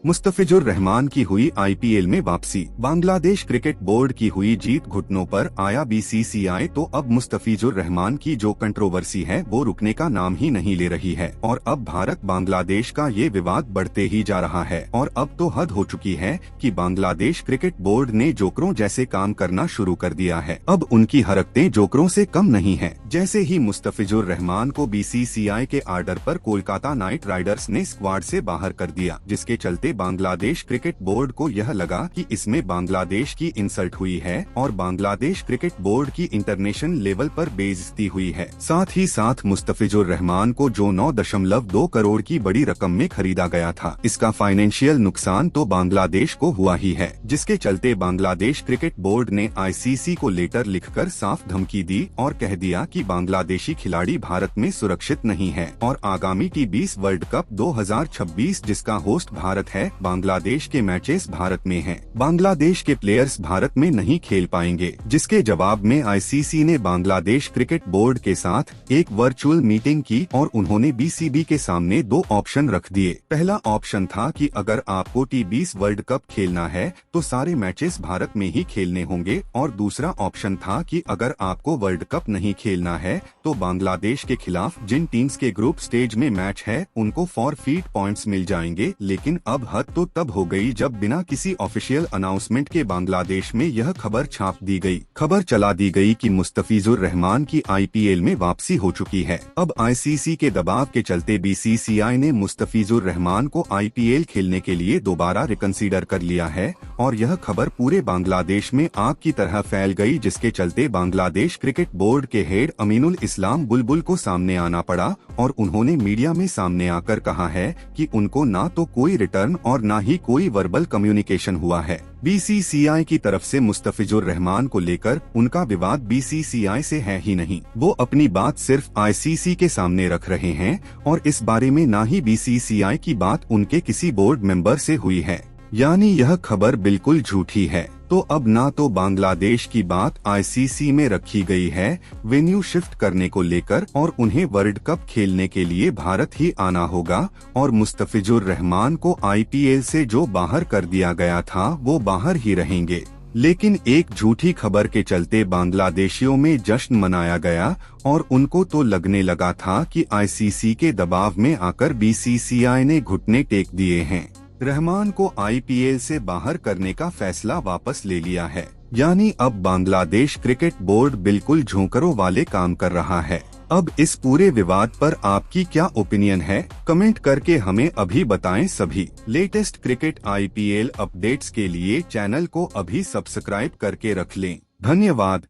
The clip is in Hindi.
मुस्तफिजुर रहमान की हुई आईपीएल में वापसी। बांग्लादेश क्रिकेट बोर्ड की हुई जीत घुटनों पर आया बीसीसीआई तो अब मुस्तफिजुर रहमान की जो कंट्रोवर्सी है वो रुकने का नाम ही नहीं ले रही है और अब भारत बांग्लादेश का ये विवाद बढ़ते ही जा रहा है और अब तो हद हो चुकी है कि बांग्लादेश क्रिकेट बोर्ड ने जोकरों जैसे काम करना शुरू कर दिया है। अब उनकी हरकतें जोकरों से कम नहीं है। जैसे ही मुस्तफिजुर रहमान को बीसीसीआई के आर्डर पर कोलकाता नाइट राइडर्स ने स्क्वाड से बाहर कर दिया, जिसके चलते बांग्लादेश क्रिकेट बोर्ड को यह लगा कि इसमें बांग्लादेश की इंसल्ट हुई है और बांग्लादेश क्रिकेट बोर्ड की इंटरनेशनल लेवल पर बेइज्जती हुई है। साथ ही साथ मुस्तफिजुर रहमान को जो 9.2 करोड़ की बड़ी रकम में खरीदा गया था, इसका फाइनेंशियल नुकसान तो बांग्लादेश को हुआ ही है, जिसके चलते बांग्लादेश क्रिकेट बोर्ड ने आईसीसी को लेटर लिखकर साफ धमकी दी और कह दिया कि बांग्लादेशी खिलाड़ी भारत में सुरक्षित नहीं है और आगामी T20 वर्ल्ड कप 2026 जिसका होस्ट भारत है, बांग्लादेश के मैचेस भारत में हैं। बांग्लादेश के प्लेयर्स भारत में नहीं खेल पाएंगे, जिसके जवाब में आईसीसी ने बांग्लादेश क्रिकेट बोर्ड के साथ एक वर्चुअल मीटिंग की और उन्होंने बीसीबी के सामने 2 ऑप्शन रख दिए। पहला ऑप्शन था कि अगर आपको T20 वर्ल्ड कप खेलना है तो सारे मैचेस भारत में ही खेलने होंगे और दूसरा ऑप्शन था कि अगर आपको वर्ल्ड कप नहीं खेलना है तो बांग्लादेश के खिलाफ जिन टीम्स के ग्रुप स्टेज में मैच है उनको फॉरफीट पॉइंट्स मिल जाएंगे। लेकिन अब हद तो तब हो गई जब बिना किसी ऑफिशियल अनाउंसमेंट के बांग्लादेश में यह खबर छाप दी गई। खबर चला दी गई कि मुस्तफिजुर रहमान की आईपीएल में वापसी हो चुकी है। अब आईसीसी के दबाव के चलते बीसीसीआई ने मुस्तफिजुर रहमान को आईपीएल खेलने के लिए दोबारा रिकंसीडर कर लिया है और यह खबर पूरे बांग्लादेश में आग की तरह फैल गई, जिसके चलते बांग्लादेश क्रिकेट बोर्ड के हेड अमीनुल इस्लाम बुलबुल को सामने आना पड़ा और उन्होंने मीडिया में सामने आकर कहा है कि उनको ना तो कोई रिटर्न और ना ही कोई वर्बल कम्युनिकेशन हुआ है। बीसीसीआई की तरफ से मुस्तफिजुर रहमान को लेकर उनका विवाद बीसीसीआई से है ही नहीं, वो अपनी बात सिर्फ आईसीसी के सामने रख रहे हैं और इस बारे में ना ही बीसीसीआई की बात उनके किसी बोर्ड मेंबर से हुई है, यानी यह खबर बिल्कुल झूठी है। तो अब ना तो बांग्लादेश की बात आईसीसी में रखी गई है वेन्यू शिफ्ट करने को लेकर और उन्हें वर्ल्ड कप खेलने के लिए भारत ही आना होगा और मुस्तफिजुर रहमान को आईपीएल से जो बाहर कर दिया गया था वो बाहर ही रहेंगे। लेकिन एक झूठी खबर के चलते बांग्लादेशियों में जश्न मनाया गया और उनको तो लगने लगा था कि आईसीसी के दबाव में आकर बीसीसीआई ने घुटने टेक दिए हैं। रहमान को आईपीएल से बाहर करने का फैसला वापस ले लिया है, यानी अब बांग्लादेश क्रिकेट बोर्ड बिल्कुल झोंकरों वाले काम कर रहा है। अब इस पूरे विवाद पर आपकी क्या ओपिनियन है, कमेंट करके हमें अभी बताएं। सभी लेटेस्ट क्रिकेट आईपीएल अपडेट्स के लिए चैनल को अभी सब्सक्राइब करके रख लें। धन्यवाद।